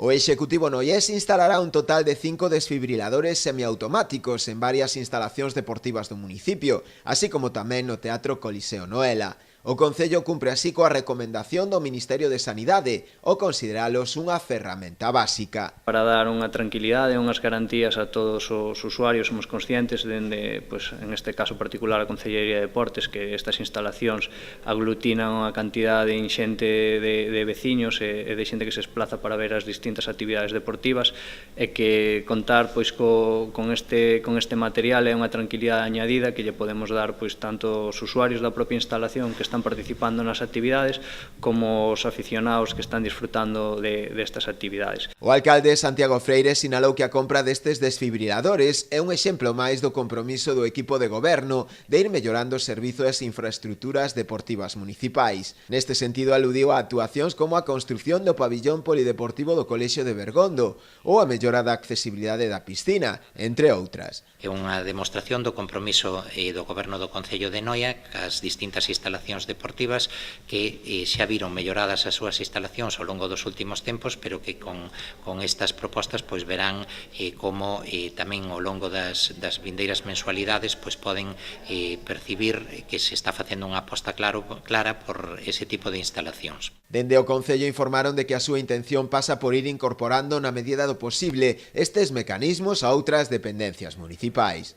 O Executivo Noiés instalará un total de 5 desfibriladores semiautomáticos en varias instalacións deportivas do municipio, así como tamén no Teatro Coliseo Noela. O Concello cumpre así coa recomendación do Ministerio de Sanidade ao consideralos unha ferramenta básica. Para dar unha tranquilidade e unhas garantías a todos os usuarios, somos conscientes dende, en este caso particular, a Concellería de Deportes, que estas instalacións aglutinan unha cantidade inxente de veciños e de xente que se desplaza para ver as distintas actividades deportivas, e que contar con este material é unha tranquilidade añadida que lle podemos dar tanto aos usuarios da propia instalación que están participando nas actividades como os aficionados que están disfrutando destas actividades. O alcalde Santiago Freire sinalou que a compra destes desfibriladores é un exemplo máis do compromiso do equipo de goberno de ir mellorando os servizos e infraestructuras deportivas municipais. Neste sentido aludiu a actuacións como a construción do pabillón polideportivo do Colexio de Bergondo ou a mellora da accesibilidade da piscina, entre outras. É unha demostración do compromiso do goberno do Concello de Noia cas distintas instalacións deportivas que xa viron melloradas as súas instalacións ao longo dos últimos tempos, pero que con estas propostas verán como tamén ao longo das vindeiras mensualidades poden percibir que se está facendo unha aposta clara por ese tipo de instalacións. Dende o Concello informaron de que a súa intención pasa por ir incorporando na medida do posible estes mecanismos a outras dependencias municipais.